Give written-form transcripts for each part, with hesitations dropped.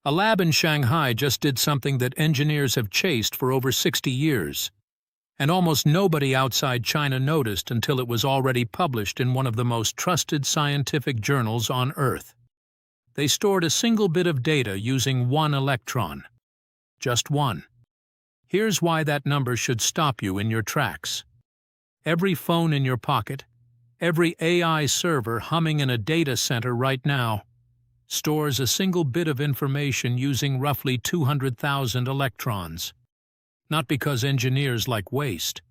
A lab in Shanghai just did something that engineers have chased for over 60 years, and almost nobody outside China noticed until it was already published in one of the most trusted scientific journals on Earth. They stored a single bit of data using one electron. Just one. Here's why that number should stop you in your tracks. Every phone in your pocket, every AI server humming in a data center right now, stores a single bit of information using roughly 200,000 electrons. Not because engineers like waste.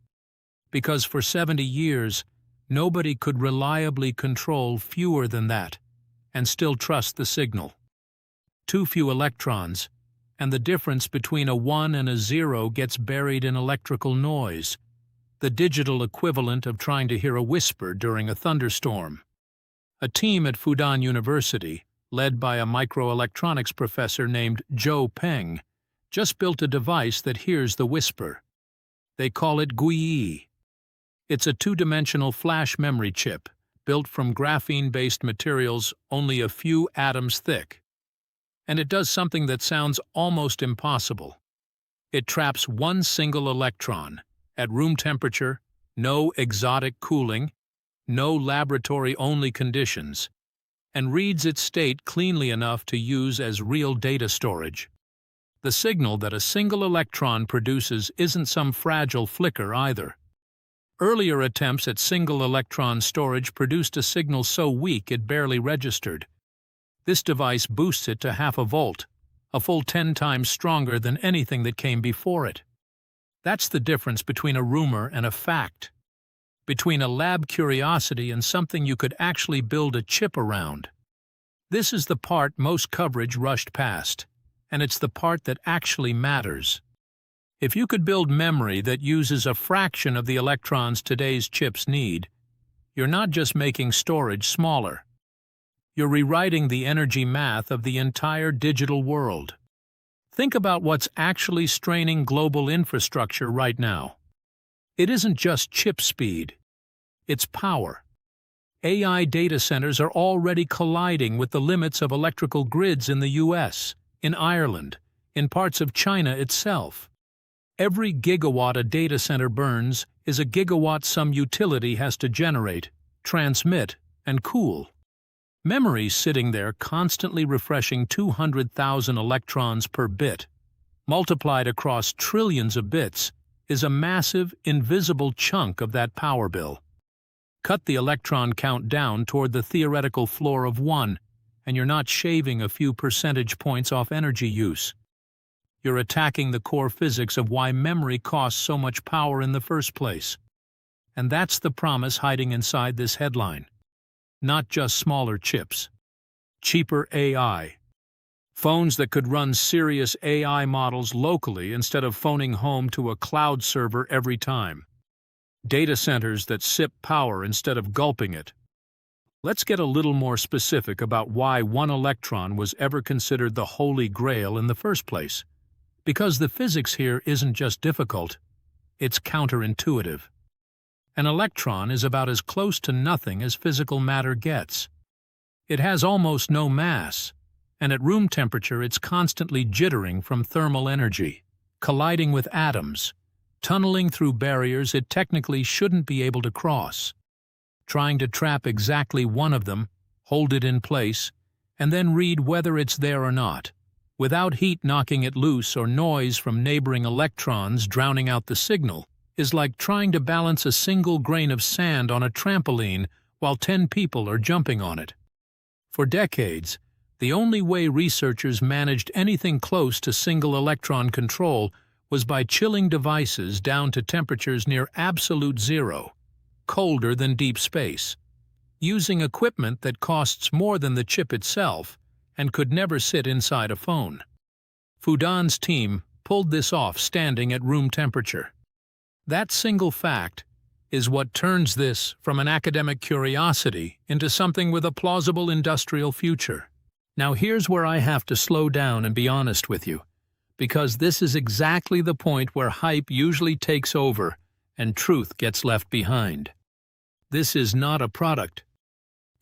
Because for 70 years, nobody could reliably control fewer than that and still trust the signal. Too few electrons, and the difference between a 1 and a 0 gets buried in electrical noise, the digital equivalent of trying to hear a whisper during a thunderstorm. A team at Fudan University, led by a microelectronics professor named Zhou Peng, just built a device that hears the whisper. They call it Guiyi. It's a two-dimensional flash memory chip built from graphene-based materials only a few atoms thick. And it does something that sounds almost impossible. It traps one single electron at room temperature, no exotic cooling, no laboratory-only conditions, and reads its state cleanly enough to use as real data storage. The signal that a single electron produces isn't some fragile flicker either. Earlier attempts at single-electron storage produced a signal so weak it barely registered. This device boosts it to half a volt, a full 10 times stronger than anything that came before it. That's the difference between a rumor and a fact. Between a lab curiosity and something you could actually build a chip around. This is the part most coverage rushed past, and it's the part that actually matters. If you could build memory that uses a fraction of the electrons today's chips need, you're not just making storage smaller. You're rewriting the energy math of the entire digital world. Think about what's actually straining global infrastructure right now. It isn't just chip speed. It's power. AI data centers are already colliding with the limits of electrical grids in the US, in Ireland, in parts of China itself. Every gigawatt a data center burns is a gigawatt some utility has to generate, transmit, and cool. Memory sitting there constantly refreshing 200,000 electrons per bit, multiplied across trillions of bits, is a massive, invisible chunk of that power bill. Cut the electron count down toward the theoretical floor of 1, and you're not shaving a few percentage points off energy use. You're attacking the core physics of why memory costs so much power in the first place. And that's the promise hiding inside this headline. Not just smaller chips. Cheaper AI. Phones that could run serious AI models locally instead of phoning home to a cloud server every time. Data centers that sip power instead of gulping it. Let's get a little more specific about why one electron was ever considered the holy grail in the first place. Because the physics here isn't just difficult, it's counterintuitive. An electron is about as close to nothing as physical matter gets. It has almost no mass, and at room temperature it's constantly jittering from thermal energy, colliding with atoms, tunneling through barriers it technically shouldn't be able to cross, trying to trap exactly one of them, hold it in place, and then read whether it's there or not, without heat knocking it loose or noise from neighboring electrons drowning out the signal, is like trying to balance a single grain of sand on a trampoline while 10 people are jumping on it. For decades, the only way researchers managed anything close to single-electron control was by chilling devices down to temperatures near absolute zero, colder than deep space, using equipment that costs more than the chip itself and could never sit inside a phone. Fudan's team pulled this off standing at room temperature. That single fact is what turns this from an academic curiosity into something with a plausible industrial future. Now here's where I have to slow down and be honest with you, because this is exactly the point where hype usually takes over and truth gets left behind. This is not a product.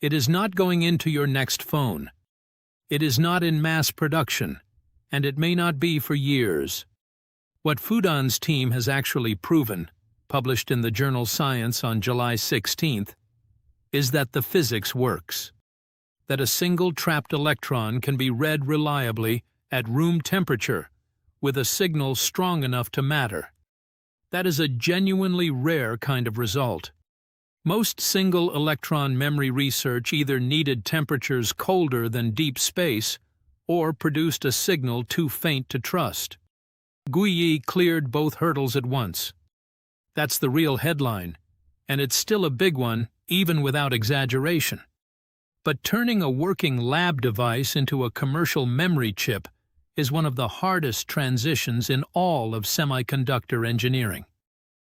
It is not going into your next phone. It is not in mass production, and it may not be for years. What Fudan's team has actually proven, published in the journal Science on July 16th, is that the physics works. That a single trapped electron can be read reliably at room temperature with a signal strong enough to matter. That is a genuinely rare kind of result. Most single-electron memory research either needed temperatures colder than deep space or produced a signal too faint to trust. Guiyi cleared both hurdles at once. That's the real headline, and it's still a big one, even without exaggeration. But turning a working lab device into a commercial memory chip is one of the hardest transitions in all of semiconductor engineering.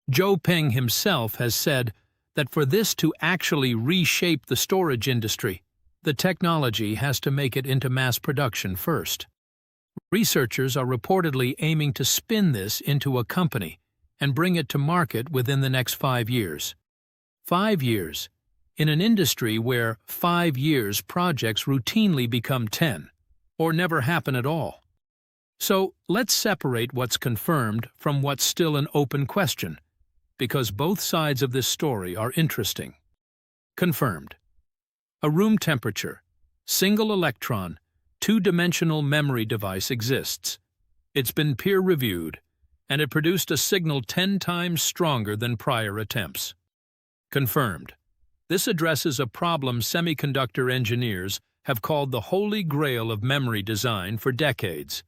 Joe Peng himself has said that for this to actually reshape the storage industry, the technology has to make it into mass production first. Researchers are reportedly aiming to spin this into a company and bring it to market within the next 5 years. 5 years, in an industry where 5 years projects routinely become 10, or never happen at all. So let's separate what's confirmed from what's still an open question, because both sides of this story are interesting. Confirmed. A room temperature, single-electron, two-dimensional memory device exists. It's been peer-reviewed, and it produced a signal 10 times stronger than prior attempts. Confirmed. This addresses a problem semiconductor engineers have called the holy grail of memory design for decades,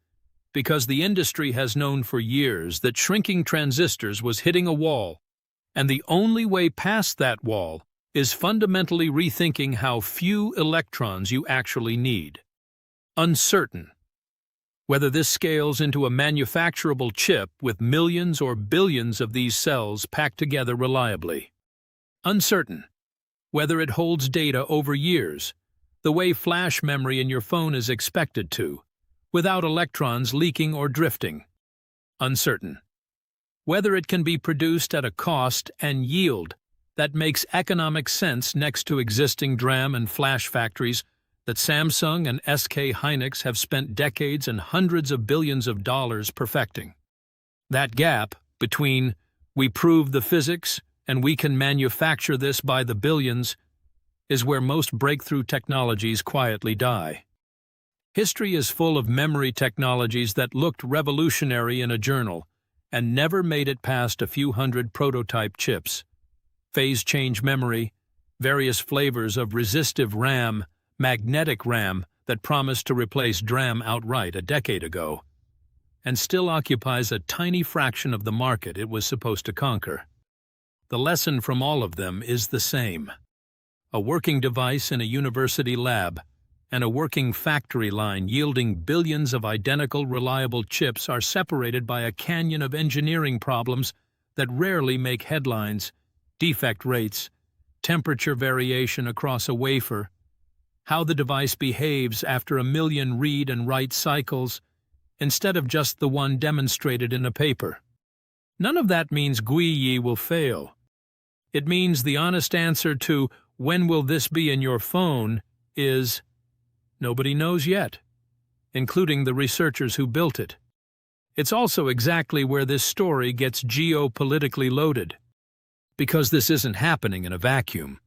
because the industry has known for years that shrinking transistors was hitting a wall, and the only way past that wall is fundamentally rethinking how few electrons you actually need. Uncertain. Whether this scales into a manufacturable chip with millions or billions of these cells packed together reliably. Uncertain. Whether it holds data over years, the way flash memory in your phone is expected to, without electrons leaking or drifting. Uncertain. Whether it can be produced at a cost and yield that makes economic sense next to existing DRAM and flash factories that Samsung and SK Hynix have spent decades and hundreds of billions of dollars perfecting. That gap between we prove the physics and we can manufacture this by the billions is where most breakthrough technologies quietly die. History is full of memory technologies that looked revolutionary in a journal and never made it past a few hundred prototype chips. Phase change memory, various flavors of resistive RAM, magnetic RAM that promised to replace DRAM outright a decade ago, and still occupies a tiny fraction of the market it was supposed to conquer. The lesson from all of them is the same. A working device in a university lab and a working factory line yielding billions of identical, reliable chips are separated by a canyon of engineering problems that rarely make headlines: defect rates, temperature variation across a wafer, how the device behaves after 1 million read and write cycles, instead of just the one demonstrated in a paper. None of that means Guiyi will fail. It means the honest answer to "when will this be in your phone" is nobody knows yet, including the researchers who built it. It's also exactly where this story gets geopolitically loaded, because this isn't happening in a vacuum.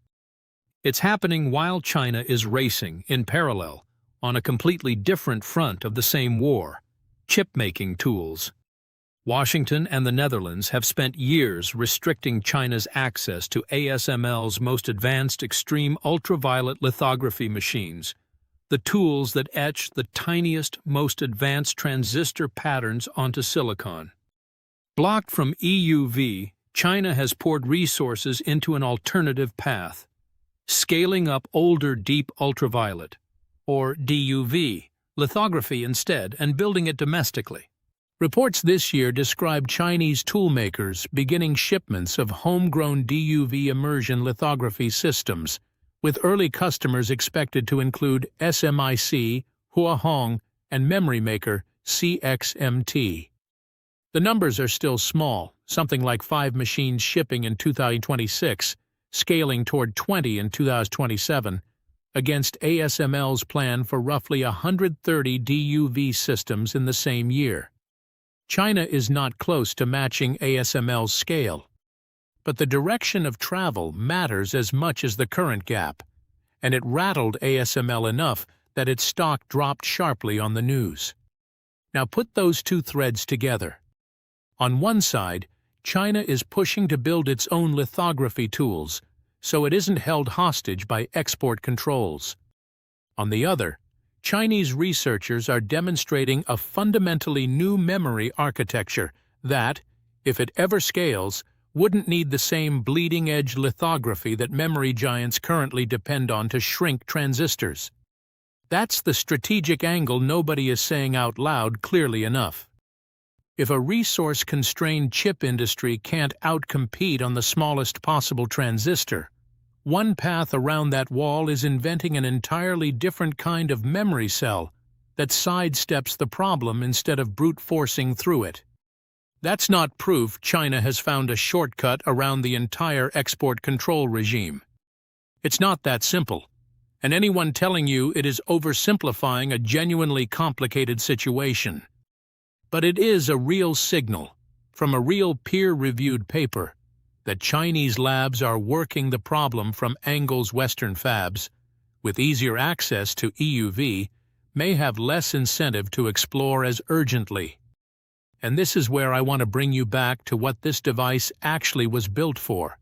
It's happening while China is racing, in parallel, on a completely different front of the same war: chip-making tools. Washington and the Netherlands have spent years restricting China's access to ASML's most advanced extreme ultraviolet lithography machines, the tools that etch the tiniest, most advanced transistor patterns onto silicon. Blocked from EUV, China has poured resources into an alternative path, scaling up older deep ultraviolet, or DUV, lithography instead, and building it domestically. Reports this year describe Chinese toolmakers beginning shipments of homegrown DUV immersion lithography systems, with early customers expected to include SMIC, Huahong, and memory maker CXMT. The numbers are still small, something like 5 machines shipping in 2026, scaling toward 20 in 2027, against ASML's plan for roughly 130 DUV systems in the same year. China is not close to matching ASML's scale. But the direction of travel matters as much as the current gap, and it rattled ASML enough that its stock dropped sharply on the news. Now put those two threads together. On one side, China is pushing to build its own lithography tools, so it isn't held hostage by export controls. On the other, Chinese researchers are demonstrating a fundamentally new memory architecture that, if it ever scales, wouldn't need the same bleeding-edge lithography that memory giants currently depend on to shrink transistors. That's the strategic angle nobody is saying out loud clearly enough. If a resource-constrained chip industry can't outcompete on the smallest possible transistor, one path around that wall is inventing an entirely different kind of memory cell that sidesteps the problem instead of brute forcing through it. That's not proof China has found a shortcut around the entire export control regime. It's not that simple, and anyone telling you it is oversimplifying a genuinely complicated situation. But it is a real signal, from a real peer-reviewed paper, that Chinese labs are working the problem from angles Western fabs, with easier access to EUV, may have less incentive to explore as urgently. And this is where I want to bring you back to what this device actually was built for,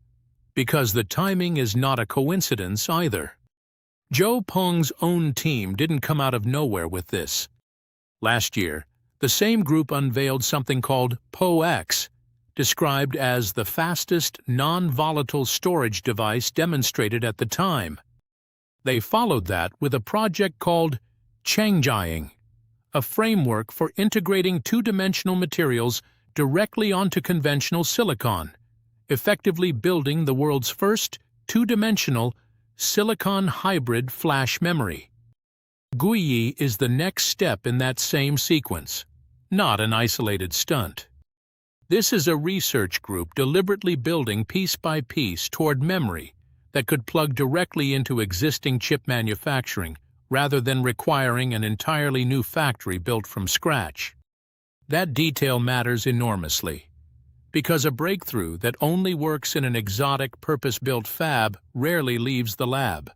because the timing is not a coincidence either. Zhou Peng's own team didn't come out of nowhere with this. Last year, the same group unveiled something called PoX, described as the fastest non-volatile storage device demonstrated at the time. They followed that with a project called Changying, a framework for integrating two-dimensional materials directly onto conventional silicon, effectively building the world's first two-dimensional silicon hybrid flash memory. Guiyi is the next step in that same sequence, not an isolated stunt. This is a research group deliberately building piece by piece toward memory that could plug directly into existing chip manufacturing rather than requiring an entirely new factory built from scratch. That detail matters enormously, because a breakthrough that only works in an exotic purpose-built fab rarely leaves the lab.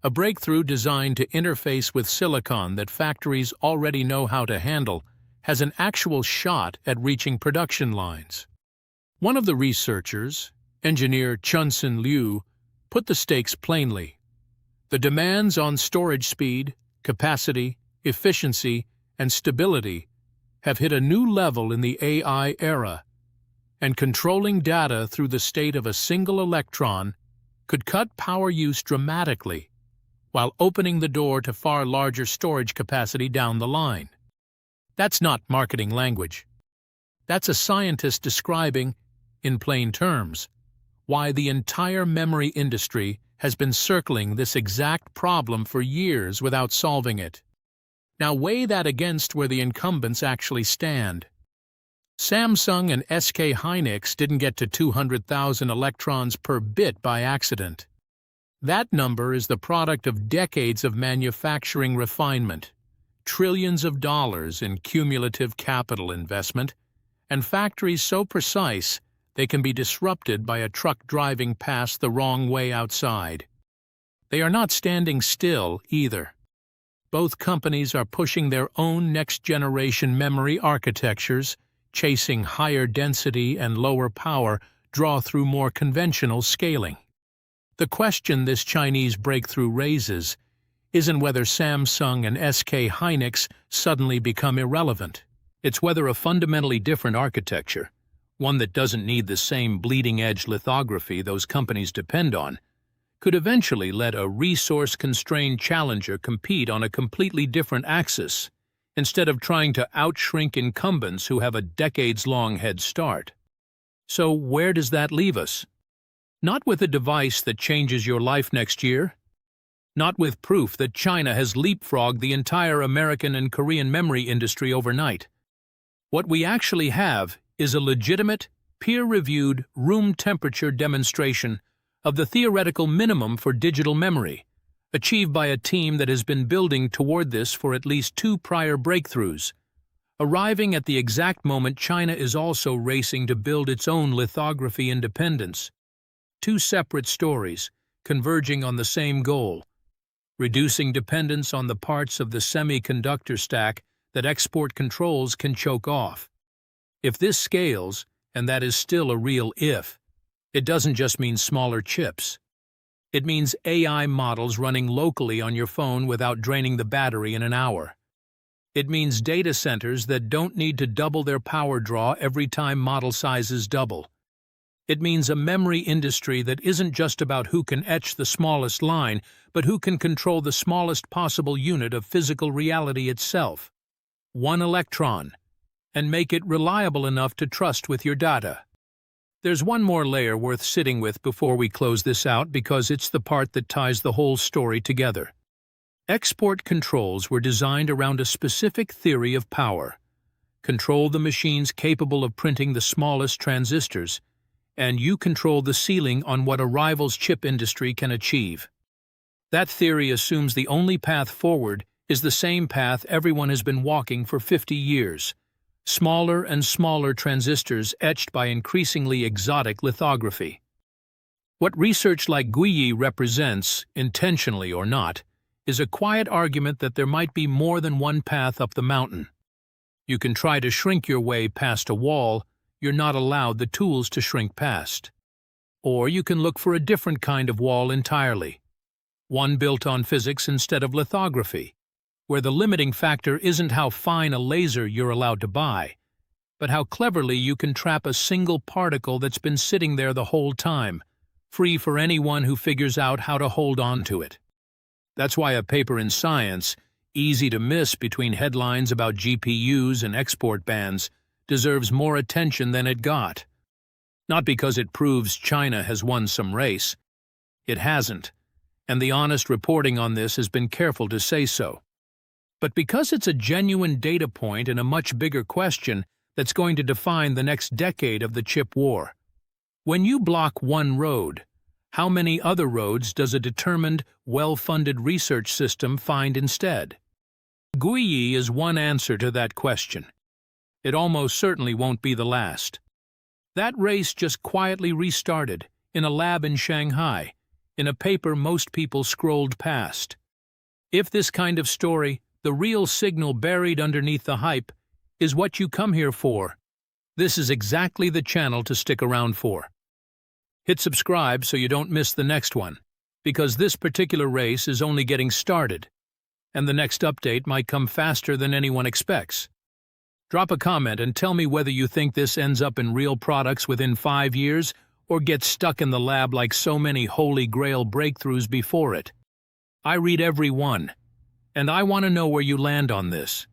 A breakthrough designed to interface with silicon that factories already know how to handle has an actual shot at reaching production lines. One of the researchers, engineer Chunsin Liu, put the stakes plainly. The demands on storage speed, capacity, efficiency, and stability have hit a new level in the AI era, and controlling data through the state of a single electron could cut power use dramatically, while opening the door to far larger storage capacity down the line. That's not marketing language. That's a scientist describing, in plain terms, why the entire memory industry has been circling this exact problem for years without solving it. Now weigh that against where the incumbents actually stand. Samsung and SK Hynix didn't get to 200,000 electrons per bit by accident. That number is the product of decades of manufacturing refinement, trillions of dollars in cumulative capital investment, and factories so precise they can be disrupted by a truck driving past the wrong way outside. They are not standing still either. Both companies are pushing their own next-generation memory architectures, chasing higher density and lower power draw through more conventional scaling. The question this Chinese breakthrough raises isn't whether Samsung and SK Hynix suddenly become irrelevant. It's whether a fundamentally different architecture, one that doesn't need the same bleeding-edge lithography those companies depend on, could eventually let a resource-constrained challenger compete on a completely different axis, instead of trying to outshrink incumbents who have a decades-long head start. So where does that leave us? Not with a device that changes your life next year. Not with proof that China has leapfrogged the entire American and Korean memory industry overnight. What we actually have is a legitimate, peer-reviewed, room-temperature demonstration of the theoretical minimum for digital memory, achieved by a team that has been building toward this for at least 2 prior breakthroughs, arriving at the exact moment China is also racing to build its own lithography independence. 2 separate stories, converging on the same goal: reducing dependence on the parts of the semiconductor stack that export controls can choke off. If this scales, and that is still a real if, it doesn't just mean smaller chips. It means AI models running locally on your phone without draining the battery in an hour. It means data centers that don't need to double their power draw every time model sizes double. It means a memory industry that isn't just about who can etch the smallest line, but who can control the smallest possible unit of physical reality itself, 1 electron, and make it reliable enough to trust with your data. There's one more layer worth sitting with before we close this out, because it's the part that ties the whole story together. Export controls were designed around a specific theory of power. Control the machines capable of printing the smallest transistors, and you control the ceiling on what a rival's chip industry can achieve. That theory assumes the only path forward is the same path everyone has been walking for 50 years. Smaller and smaller transistors etched by increasingly exotic lithography. What research like Guiyi represents, intentionally or not, is a quiet argument that there might be more than one path up the mountain. You can try to shrink your way past a wall you're not allowed the tools to shrink past. Or you can look for a different kind of wall entirely, one built on physics instead of lithography, where the limiting factor isn't how fine a laser you're allowed to buy, but how cleverly you can trap a single particle that's been sitting there the whole time, free for anyone who figures out how to hold on to it. That's why a paper in Science, easy to miss between headlines about GPUs and export bans, deserves more attention than it got. Not because it proves China has won some race. It hasn't, and the honest reporting on this has been careful to say so. But because it's a genuine data point in a much bigger question that's going to define the next decade of the chip war. When you block one road, how many other roads does a determined, well-funded research system find instead? Guiyi is one answer to that question. It almost certainly won't be the last. That race just quietly restarted, in a lab in Shanghai, in a paper most people scrolled past. If this kind of story, the real signal buried underneath the hype, is what you come here for, this is exactly the channel to stick around for. Hit subscribe so you don't miss the next one, because this particular race is only getting started, and the next update might come faster than anyone expects. Drop a comment and tell me whether you think this ends up in real products within 5 years or gets stuck in the lab like so many holy grail breakthroughs before it. I read every one, and I want to know where you land on this.